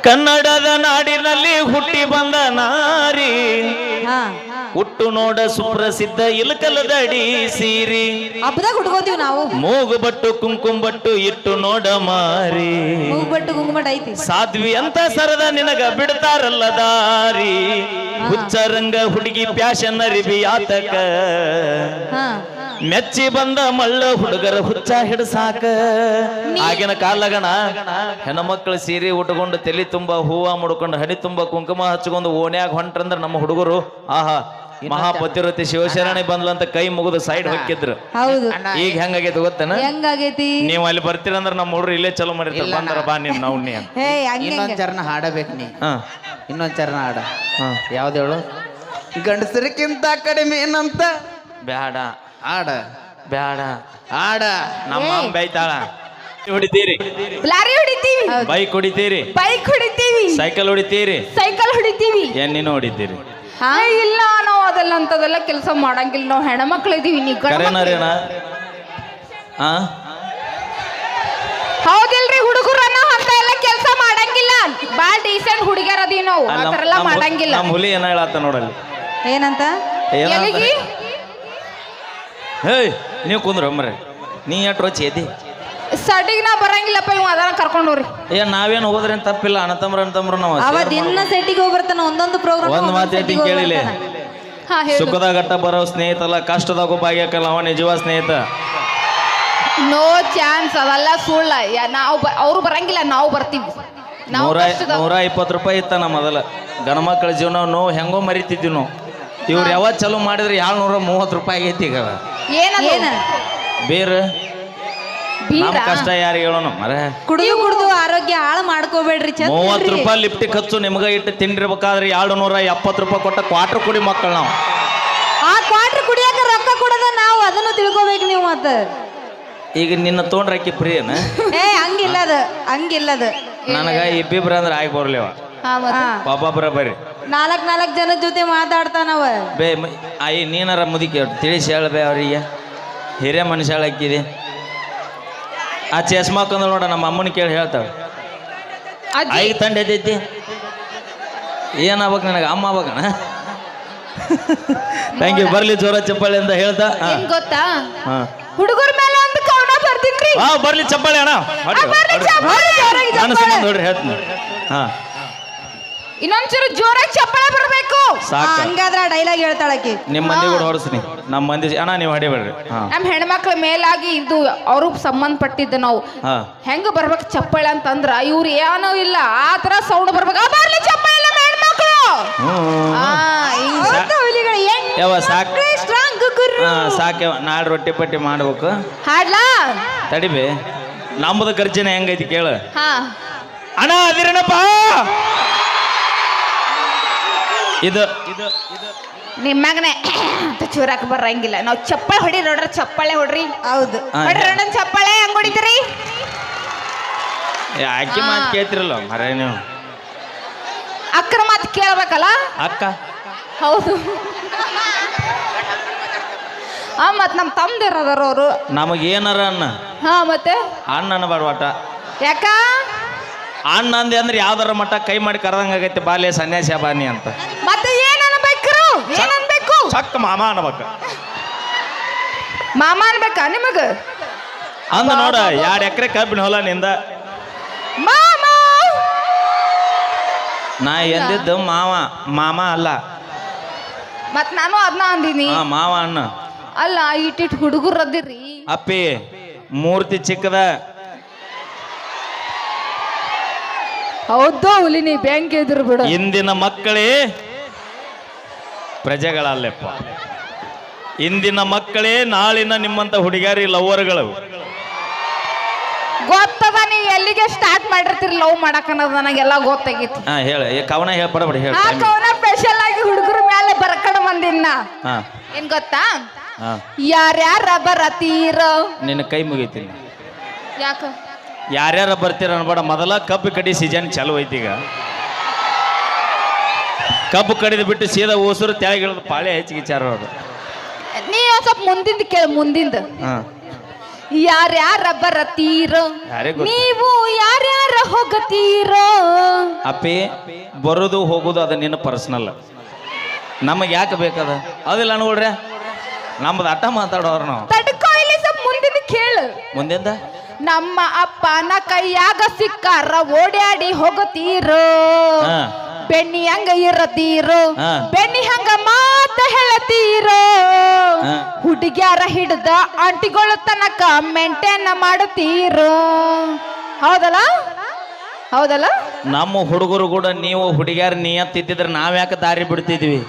ಕನ್ನಡದ ನಾಡಿನಲ್ಲಿ ಹುಟ್ಟಿ ಬಂದ ನಾರಿ ಹುಟ್ಟು ನೋಡ ಸುಪ್ರಸಿದ್ಧ ಇಲಕಲದಡಿ ಸೀರಿ ಹಬ್ಬದಾಗ ಉಟ್ಕೋತೀವಿ ನಾವು ಮೂಗು ಬಟ್ಟು ಕುಂಕುಮ ಬಟ್ಟು ಇಟ್ಟು ನೋಡ ಮಾರಿ ಮೂಗು ಬಟ್ಟು ಕುಂಕುಮ ಐತಿ ಸಾಧ್ವಿ ಅಂತ ಸರದ ನಿನಗ ಬಿಡ್ತಾರಲ್ಲ ದಾರಿ ಹುಚ್ಚರಂಗ ಹುಡುಗಿ ಪ್ಯಾಶನ್ ಅರಿಬಿ ಆತಕ ಮೆಚ್ಚಿ ಬಂದ ಮಳ್ಳ ಹುಡುಗರ ಹುಚ್ಚ ಹಿಡ್ಸಾಕ ಆಗಿನ ಕಾಲಗಣ ಹೆಣ್ಮಕ್ಳು ಸೀರೆ ಉಟ್ಕೊಂಡು ತಲೆ ತುಂಬಾ ಹೂವ ಮುಡ್ಕೊಂಡು ಹಣಿ ತುಂಬಾ ಕುಂಕುಮ ಹಚ್ಕೊಂಡು ಓಣ್ಯಾಗ ಹೊಂಟ್ರಂದ್ರ ನಮ್ಮ ಹುಡುಗರು ಆಹಾ ಮಹಾಪತಿರತಿ ಶಿವಶರಣಿ ಬಂದ್ಲಂತ ಕೈ ಮುಗಿದು ಸೈಡ್ ಹೊಕ್ಕಿದ್ರು. ಹೌದು. ಈಗ ಹೆಂಗಾಗೈತಿ ಗೊತ್ತೇನ? ಹೆಂಗಾಗೈತಿ? ನೀವ್ ಅಲ್ಲಿ ಬರ್ತೀರಂದ್ರ ನಮ್ಮ ಹುಡುಗರು ಇಲ್ಲೇ ಚಲೋ ಮಾಡಿರ್ತಾರ. ಬಂದ್ರ ಬಾ ನೀನ್ ನಾವು ನೀ ಇನ್ನೊಂದ್ ಚರಣ ಹಾಡಬೇಕು ನೀ. ಇನ್ನೊಂದ್ ಚರಣ ಹಾಡ. ಯಾವ್ದು ಹೇಳು? ಗಂಡಸರಿಗಿಂತ ಕಡಿಮೆ ಏನಂತ ಬ್ಯಾಡ ಆಡ ಬ್ಯಾಡ ಆಡ. ನಮ್ಮ ಬೈತಾಳ. ಹೊಡಿತೀರಿ ಲಾರಿ ಹೊಡಿತೀವಿ, ಬೈಕ್ ಹೊಡಿತೀರಿ, ಬೈಕ್ ಹೊಡಿತೀವಿ, ಸೈಕಲ್ ಹೊಡಿತೀರಿ, ಸೈಕಲ್ ಹೊಡಿತೀವಿ, ನೀನು ಹೊಡಿತೀರಿ. ಇಲ್ಲ ನಾವು ಅದೆಲ್ಲ ಅಂತದೆಲ್ಲ ಕೆಲಸ ಮಾಡಂಗಿಲ್ಲ. ನಾವು ಹೆಣ್ಮಕ್ಳು ಇದೀವಿ. ನೀ ಕರೆನರೇನ? ಹೌದಿಲ್ರಿ? ಹುಡುಗರನ್ನ ಅಂತ ಎಲ್ಲ ಕೆಲಸ ಮಾಡಂಗಿಲ್ಲ. ಬಾಳ್ ಡೀಸೆಂಟ್ ಹುಡುಗಿಯರ್ ಅದೀವಿ ನಾವು. ಆತರ ಎಲ್ಲ ಮಾಡಂಗಿಲ್ಲ. ನಮ್ಮ ಹುಲಿ ಏನ ಹೇಳತ್ತ ನೋಡಲ್ಲಿ. ಏನಂತ? ಎಲ್ಲಿಗಿ? ಹೇಯ್ ನೀವು ಕುಂದ್ರ ಮರೆ, ನೀ ಎಟ್ರೋ ಚೇದಿ ಸಡಿಗ್ ನಾ ಬರಂಗಿಲ್ಲಪ್ಪ. ಇವ್ ಅದನ್ನ ಕರ್ಕೊಂಡೋರಿ. ನಾವೇನು ಹೋದ್ರೇನ್ ತಪ್ಪಿಲ್ಲ. ಅಣ್ಣತಮ್ರ ನಾವು ಅವ ದಿನ ಸೆಟ್ಟಿಗೆ ಹೋಗ್ಬರ್ತಾನ. ಒಂದೊಂದು ಪ್ರೋಗ್ರಾಮ್ ಒಂದ್ ಮಾತೇತಿ ಕೇಳಿಲ್ಲ. ಸುಖದ ಘಟ್ಟ ಬರೋ ಸ್ನೇಹಿತಲ್ಲ, ಕಷ್ಟದಾಗ ಭಾಗ್ಯಕ್ಕಲ್ಲ ಅವ ನಿಜವಾದ ಸ್ನೇಹಿತ. No chance. ಅದೆಲ್ಲ ಸುಳ್ಳ. ನಾವು ಅವ್ರು ಬರಂಗಿಲ್ಲ, ನಾವು ಬರ್ತೀವಿ. 120 ರೂಪಾಯಿ ಇತ್ತ ನಮ್ಮ ಮೊದಲ ಗಣಮಕ್ಕಳ ಜೀವನ ನೋವು ಹೆಂಗೋ ಮರಿತಿದ್ವಿ ನಾವು. ಇವ್ರು ಯಾವತ್ ಚಲೋ ಮಾಡಿದ್ರೆ 730 ರೂಪಾಯಿ ಆಗೈತಿ ಈಗ. ಏನ ಬೇರೆ ನಮ್ಮ ಕಷ್ಟ ಯಾರಿಗೆ ಹೇಳೋಣ ಮರೆ. ಕುಡಿದು ಆರೋಗ್ಯ ಹಾಳು ಮಾಡ್ಕೋಬೇಡ್ರಿ. 30 ರೂಪಾಯಿ ಲಿಫ್ಟಿಗೆ ಖರ್ಚು ನಿಮ್ಗ ಇಟ್ಟು ತಿಂಡಿರ್ಬೇಕಾದ್ರೆ 270 ರೂಪಾಯಿ ಕೊಟ್ಟ ಕ್ವಾರ್ಟರ್ ಕುಡಿ ಮಕ್ಕಳು ನಾವು. ಆ ಕ್ವಾರ್ಟರ್ ಕುಡಿಯಾಕ ರೊಕ್ಕ ಕೊಡೋದ ನಾವು. ಅದನ್ನು ತಿಳ್ಕೊಬೇಕು ನೀವು. ಮತ್ತ ಈಗ ನಿನ್ನ ತೊಗೊಂಡ್ರಾಕಿ ಪ್ರಿಯನ ಹಂಗಿಲ್ಲದ ನನಗ ಇಬ್ಬಿಬ್ರ ಅಂದ್ರೆ ಆಗಿ ಬರ್ಲಿವ. ಒಬ್ಬೊಬ್ರ ಬರ್ರಿ 4 ಜನ ಜೊತೆ ಮಾತಾಡ್ತಾನವ. ಬೇ ಆಯಿ ನೀನಾರ ಮುದುಕಿ ತಿಳಿಸಿ ಹೇಳ್ಬೇ ಅವ್ರಿಗೆ. ಹಿರಿಯ ಮನುಷ್ಯ ಹಾಕಿದೆ. ಆ ಚಸ್ಮಾ ಕಂದ್ರೆ ನೋಡ ನಮ್ಮ ಅಮ್ಮನ ಕೇಳಿ ಹೇಳ್ತಾಳೆ. ಆಯ್ಗ ತಂಡ ಎದ್ದೈತಿ ಏನಾಗ್ಬೇಕು ನನಗೆ? ಅಮ್ಮ ಆಗ್ಬೇಕಣ. Thank you. ಬರ್ಲಿ ಜೋರ ಚಪ್ಪಾಳೆ ಅಂತ ಹೇಳ್ತಾ ಗೊತ್ತಾ? ಹುಡುಗರ ಮೇಲೆ ಒಂದು ಕವನ ಬರ್ತೀನಿ. ಬರ್ಲಿ ಚಪ್ಪಾಳೆ ಅಣ್ಣ. ನೋಡ್ರಿ ಹೇಳ್ತೀನಿ. ಇನ್ನೊಂದ್ಸರಿ ಜೋರಾಗಿ ಚಪ್ಪಾಳೆ ಬರ್ಬೇಕು. ಹಂಗಾದ್ರ ಡೈಲಾಗ್ ಹೇಳ್ತಾಳಕಿ. ನಿಮ್ಮ ಮಂದಿ ಕೂಡ ಹೊರಸ್ನಿ. ನಮ್ಮ ಮಂದಿ ಅಣ್ಣ ನೀವು ಹೊಡಿಬೇಡ್ರಿ. ನಮ್ಮ ಹೆಣ್ಮಕ್ಳ ಮೇಲಾಗಿ ಇದು ಅವ್ರಿಗೆ ಸಂಬಂಧಪಟ್ಟಿದ್ದು ನಾವು ಹೆಂಗ ಬರ್ಬೇಕು ಚಪ್ಪಾಳೆ ಅಂತಂದ್ರ ಇವ್ರು ಏನೋ ಇಲ್ಲ ಆ ತರ ಸೌಂಡ್ ಬರ್ಬೇಕು. ಬರ್ಲಿ ಚಪ್ಪಾಳೆ ನಮ್ಮ ಹೆಣ್ಮಕ್ಳು. ಸಾಕ್ಯವ ನಾಳೆ ರೊಟ್ಟಿ ಪಟ್ಟಿ ಮಾಡ್ಬೇಕು. ಹಾಡ್ಲಾ ತಡಿಬೇ. ನಮ್ಮದ ಗರ್ಜನೆ ಹೆಂಗೈತಿ ಕೇಳ. ಅಣ್ಣ ಅದಿರನಪ್ಪ. ಇದು ನಿಮ್ಮಗನೆ ಚೂರಾಕ ಬರಂಗಿಲ್ಲ. ನಾವು ಚಪ್ಪಾಳೆ ಹೊಡಿ ನೋಡ್ರಿ. ಚಪ್ಪಾಳೆ ಹೊಡ್ರಿ. ಹೌದು ಹೊಡ್ರಿ ಚಪ್ಪಾಳೆ. ಹೆಂಗ್ ಹೊಡಿತೀರಿ? ಅಕ್ಕಿ ಮಾತು ಕೇಳ್ತಿರಲ್ಲ ಮರೇ ನೀವು. ಅಕ್ಕನ ಮಾತು ಕೇಳ್ಬೇಕಲ್ಲ ಅಕ್ಕ. ಹೌದು. ಮತ್ ನಮ್ ತಮ್ದಿರದಾರ ಅವರು. ನಮಗೇನಾರ ಅನ್ನ. ಮತ್ತೆ ಅಣ್ಣನ ಬಡವಾಟ. ಯಾಕ ಅಣ್ಣ ಅಂದೆ ಅಂದ್ರೆ ಯಾವ್ದಾರ ಮಟ್ಟ ಕೈ ಮಾಡಿ ಕರೆದಂಗ ಆಗೈತಿ. ಬಾಲ್ಯ ಸನ್ಯಾಸಿ ಬಾನಿ ಅಂತ. ಮತ್ತೆ ಏನ್ ಅನ್ಬೇಕು? ಏನ್ ಅನ್ಬೇಕು? ಚಕ್ಕ ಮಾಮ ಅನ್ಬೇಕ. ಮಾಮ ಅನ್ಬೇಕಾ ನಿಮಗ? ಅಂದ ನೋಡ 2 ಎಕರೆ ಕಬ್ಬಿನ ಹೊಲ ನಿಂದ. ಮಾಮ ನಾ ಎಂದಿದ್ದು ಮಾಮ ಅಲ್ಲ. ಮತ್ ನಾನು ಅದನ್ನ ಅಂದಿನಿ. ಮಾವ ಅಣ್ಣ ಅಲ್ಲ. ಇಟ್ಟಿಟ್ ಹುಡುಗರು ಅದಿರಿ. ಅಪ್ಪಿ ಮೂರ್ತಿ ಚಿಕ್ಕದ. ಹೌದು ಹುಲಿನಿ ಬ್ಯಾಂಕ್ ಎದುರು ಬಿಡು. ಇಂದಿನ ಮಕ್ಕಳೇ ಪ್ರಜೆಗಳಲ್ಲಪ್ಪ. ಇಂದಿನ ಮಕ್ಕಳೇ ನಾಳಿನ ನಿಮ್ಮಂತ ಹುಡುಗಾರಿ ಲವರ್ಗಳು. ಗೊತ್ತದ ನೀವು ಎಲ್ಲಿಗೆ ಸ್ಟಾರ್ಟ್ ಮಾಡಿರ್ತೀರಿ ಲವ್ ಮಾಡಕ್ ಅನ್ನೋದು ನನಗೆಲ್ಲ ಗೊತ್ತಾಗೈತಿ. ಹೇಳ ಕವನ ಹೇಳ್ಪಡಬೇಡಿ. ಹೇಳ ಆ ಕವನ ಸ್ಪೆಷಲ್ ಆಗಿ ಹುಡುಗರ ಮೇಲೆ ಬರ್ಕಡ ಬಂದಿನ. ಏನ್ ಗೊತ್ತಾ? ಯಾರ್ಯಾರ ಬರತೀರ? ನಿನ್ನ ಕೈ ಮುಗಿತೀನಿ. ಯಾಕ? ಯಾರ್ಯಾರ ಬರ್ತೀರ ಅನ್ಬೇಡ. ಮೊದಲ ಕಬ್ಬು ಕಡಿ ಸೀಸನ್ ಚಾಲು ಐತಿ. ಈಗ ಕಬ್ಬು ಕಡಿದು ಬಿಟ್ಟು ಸೀದಾ ಓಸರು ತೆಳಗಿಳಿದು ಪಾಳೆ ಹೆಚ್ಚಿಗೆ ಚಾರ. ನೀ ಸ್ವಲ್ಪ ಮುಂದಿಂದ ಕೇಳ. ಮುಂದಿಂದ ಯಾರ್ಯಾರ ಬರತೀರೋ ಯಾರಿಗ್ ಗೊತ್ತು? ನೀವು ಯಾರ್ಯಾರ ಹೋಗತೀರೋ. ಅಪ್ಪಿ ಬರೋದು ಹೋಗೋದು ಅದು ನಿನ್ನ ಪರ್ಸನಲ್, ನಮಗೆ ಯಾಕೆ ಬೇಕದ ಅದಿಲ್ಲ ಅನ್ಕೊಳ್ರಿ. ನಮ್ದು ಅಟ್ಟ ಮಾತಾಡೋರು ನಾವು. ತಡ್ಕೋ ಇಲ್ಲಿ ಸ್ವಲ್ಪ ಮುಂದಿನ ಕೇಳು. ಮುಂದಿಂದ ನಮ್ಮ ಅಪ್ಪನ ಕೈಯಾಗ ಸಿಕ್ಕಾರ ಓಡ್ಯಾಡಿ ಹೋಗತೀರೋ. ಹಾ. ಬೆಣ್ಣಿ ಹಂಗ ಇರತೀರೋ, ಹಾ. ಬೆಣ್ಣಿ ಹಂಗ ಮಾತ ಹೇಳತೀರೋ. ಹಾ. ಹುಡುಗ್ಯಾರ ಹಿಡ್ದ ಆಂಟಿಗಳ ತನಕ ಮೇಂಟೈನ್ ಮಾಡತೀರೋ. ಹೌದಲ್ಲ ಹೌದಲ್ಲ. ನಮ್ಮ ಹುಡುಗರು ಕೂಡ ನೀವು ಹುಡುಗಿಯಾರ ನಿಯತ್ತಿದ್ರೆ ನಾವ್ಯಾಕೆ ದಾರಿ ಬಿಡ್ತಿದ್ವಿ?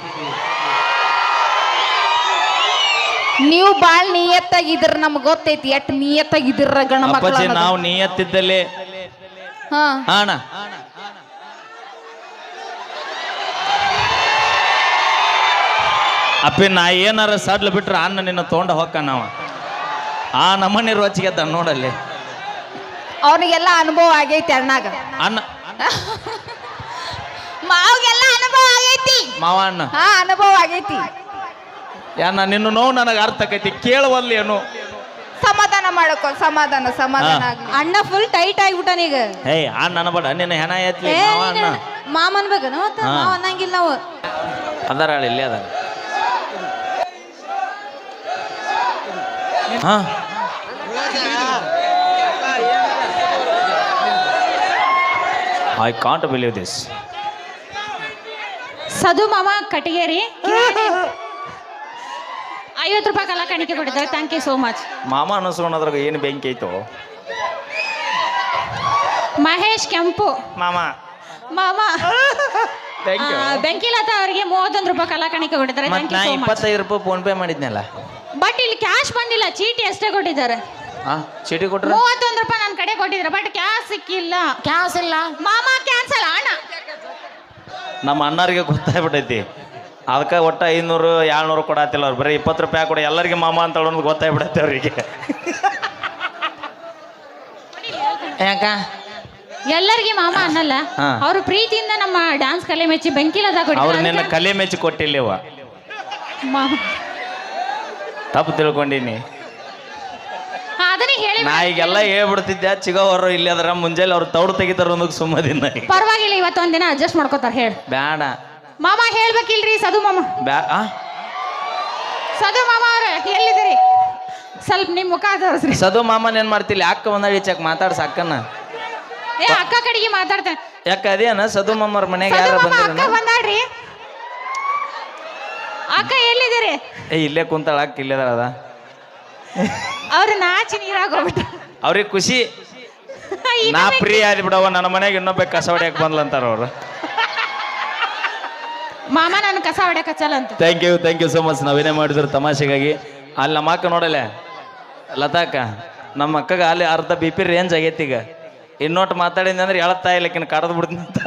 ನೀವು ಬಾಳ್ ನಿಯತ್ತಾಗಿದ್ರ ನಮ್ಗೆ ಗೊತ್ತೈತಿ ಎಟ್ ನಿಯತ್ತಾಗಿದ್ರ ಗಣ ಅಪ್ಪಾಜಿ ಮಕ್ಕಳು. ನಾವು ನಿಯತ್ತಿದ್ದಲ್ಲೇ ಹಾ ಅಣ್ಣ ಅಪ್ಪಿ ನಾ ಏನಾರ ಸಡ್ಲು ಬಿಟ್ರೆ ಅನ್ನ ನಿನ್ನ ತೊಗೊಂಡ ಹೊಕ್ಕ ನಾವ ಆ ನಮ್ಮನೆ ರೋಚಿಗೆ ನೋಡಲ್ಲಿ ಅವ್ರಿಗೆಲ್ಲ ಅನುಭವ ಆಗೈತಿ ಅಣ್ಣಾಗ. ಅನ್ನ ಮಾವ್ಗೆಲ್ಲ ಅನುಭವ ಆಗೈತಿ. ಮಾವ ಅಣ್ಣ ಹಾ ಅನುಭವ ಆಗೈತಿ. ಯಾನ ನಿನ್ನ ನೋವು ನನಗೆ ಅರ್ಥ ಆಕೈತಿ, ಕೇಳವಲ್ಲಿ ಏನು. ಸಮಾಧಾನ ಮಾಡಕೋ, ಸಮಾಧಾನ ಸಮಾಧಾನ ಹಾ. ಆಗ್ಲಿ. ಅಣ್ಣ ಫುಲ್ ಟೈಟ್ ಆಗಿಬಿಟ್ಟಾನ ಈಗ. ಏಯ್ ಅಣ್ಣ ಅನ್ಬೇಡ, ನಿನ್ನ ಹೆಣ ಎತ್ಲಿ ಏ, ಮಾವ ಅಣ್ಣ. ಮಾಮ ಅನ್ಬೇಕನ ಮತ್ತ ಹಾ. ಮಾವ ಅನ್ನಂಗಿಲ್ಲ ನಾವು. ಅದಾರ ಇಲ್ಲಿ ಅದಾರ. ಹಾ I can't believe this. Sadu ಮಾಮ ಕಟಗೇರಿ 50 ರೂಪಾಯಿ ಕಲ್ಲ ಕಾಣಿಕೆ ಕೊಟ್ಟಿದ್ದಾರೆ. Thank you so much. ಮಾಮ ಅನ್ನಿಸ್ಕೊಳೋದ್ರಾಗ ಏನು ಬೆಂಕಿ ಐತೋ. ಮಹೇಶ್ ಕೆಂಪು ಮಾಮ ಮಾಮ ಥ್ಯಾಂಕ್ ಯು. ಬೆಂಕಿಲತಾ ಅವರಿಗೆ 31 ರೂಪಾಯಿ ಕಲ್ಲ ಕಾಣಿಕೆ ಕೊಟ್ಟಿದ್ದಾರೆ. ಮತ್ತೆ ಥ್ಯಾಂಕ್ ನಾ ಯು ಸೋ ಮಚ್. 25 ರೂಪಾಯಿ ಫೋನ್ ಪೇ ಮಾಡಿದ್ನಲ್ಲ. ಬಟ್ ಇಲ್ಲಿ ಕ್ಯಾಶ್ ಬಂದಿಲ್ಲ, ಚೀಟಿ ಅಷ್ಟೇ ಕೊಟ್ಟಿದ್ದಾರೆ. ಹಾ ಚೀಟಿ ಕೊಟ್ರೆ 31 ರೂಪಾಯಿ ನನ್ನ ಕಡೆ ಕೊಟ್ಟಿದ್ದಾರೆ, ಬಟ್ ಕ್ಯಾಶ್ ಸಿಕ್ಕಿಲ್ಲ. ಕ್ಯಾಶ್ ಇಲ್ಲ ಮಾಮ, ಕ್ಯಾನ್ಸಲ್ ಅಣ್ಣ. ನಮ್ಮ ಅಣ್ಣರಿಗೆ ಗೊತ್ತಾಗ್ಬಿಟ್ಟೈತಿ, ಅದಕ್ಕೆ ಒಟ್ಟು 500 700 ಕೊಡತ್ತಿಲ್ಲ ಅವ್ರು, ಬರೀ 20 ರೂಪಾಯಿ ಕೊಡ ಎಲ್ಲರಿಗೆ ಮಾಮ ಅಂತ ಅನ್ನೋದು ಗೊತ್ತಾಗ್ಬಿಡತ್ತೆ ಅವ್ರಿಗೆ. ಯಾಕ ಎಲ್ಲರಿಗೆ ಮಾಮ ಅನ್ನಲ್ಲ, ಹಾ. ಅವರು ಪ್ರೀತಿಯಿಂದ ನಮ್ಮ ಡ್ಯಾನ್ಸ್ ಕಲೆ ಮೆಚ್ಚಿ ಬೆಂಕಿಲತಾ ಅವ್ರು ಕೊಟ್ಟಿದ್ದಾರೆ. ನಿನ್ನ ಕಲೆ ಮೆಚ್ಚಿ ಕೊಟ್ಟಿಲ್ಲವ, ಮಾಮ ತಪ್ಪು ತಿಳ್ಕೊಂಡೀನಿ. ಅದನ್ನೇ ಹೇಳಿ ನಾ ಈಗೆಲ್ಲ ಹೇಳ್ಬಿಡ್ತಿದ್ದೆ, ಚಿಗವರು ಇಲ್ಲಿ ಅದರ ಮುಂಜಾನೆ ಅವ್ರು ತೌಡು ತೆಗಿತಾರ ಅನ್ನೋದು ಸುಮ್ಮದಿನ. ಪರವಾಗಿಲ್ಲ, ಇವತ್ತೊಂದಿನ ಅಡ್ಜಸ್ಟ್ ಮಾಡ್ಕೋತಾರ. ಹೇಳ ಬ್ಯಾಡ ಮಾಮ, ಹೇಳ್ಬೇಕಿಲ್ರಿ ಸದು ಮಾಮ. ಆ ಸದು ಮಾಮ ಅವ್ರ ಎಲ್ಲಿದ್ದೀರಿ? ಸ್ವಲ್ಪ ನಿಮ್ ಮುಖ ತೋರಿಸ್ರಿ. ಸದು ಮಾಮನ್ ಏನ್ ಮಾಡ್ತಿಲ್ಲ, ಅಕ್ಕ ಬಂದಾಳಿ ಚಕ್ ಮಾತಾಡ್ಸ ಅಕ್ಕನ. ಏ ಅಕ್ಕ ಕಡೆಗೆ ಮಾತಾಡ್ತೇನೆ. ಯಾಕ ಅದೇನ ಸದು ಮಾಮವ್ರ ಮನೆಗೆ ಸದು ಯಾರ ಮಾಮ, ಅಕ್ಕ ಬಂದಿರ? ಬಂದಾಡ್ರಿ. ಅಕ್ಕ ಎಲ್ಲಿದ್ದೀರಿ? ಏ ಇಲ್ಲೇ ಕುಂತಾಳ ಅಕ್ಕ, ಇಲ್ಲೇ ಅದ. ಅವ್ರ ನಾಚಿ ನೀರಾಗ ಹೋಗ್ಬಿಟ್ಟ. ಅವ್ರಿಗೆ ಖುಷಿ, ನಾ ಫ್ರೀ ಆದ್ ಬಿಡವ, ನನ್ನ ಮನೆಗೆ ಇನ್ನೊಬ್ಬ ಕಸ ಹೊಡ್ಯಾಕ ಬಂದ್ಲಂತಾರ ಅವ್ರು. ಮಾಮ ನಾನು ಕಸ ಹೊಡ್ಯಾಕ ಹಚ್ಚಲ್ಲ ಅಂತ. Thank you so much. ನಾವೇನೇ ಮಾಡಿದ್ರು ತಮಾಷೆಗಾಗಿ. ಅಲ್ಲಿ ನಮ್ಮ ಅಕ್ಕ ನೋಡಲೆ ಲತಾಕ, ನಮ್ಮ ಅಕ್ಕಗ ಅಲ್ಲಿ ಅರ್ಧ BP ರೇಂಜ್ ಆಗೈತಿ ಈಗ. ಇನ್ನೊಟ್ಟು ಮಾತಾಡಿದ್ನಿ ಅಂದ್ರೆ ಹೇಳ್ತಾ ಇಲ್ಲ, ಕಡದ್ ಬಿಡ್ತೀನಿ ಅಂತ.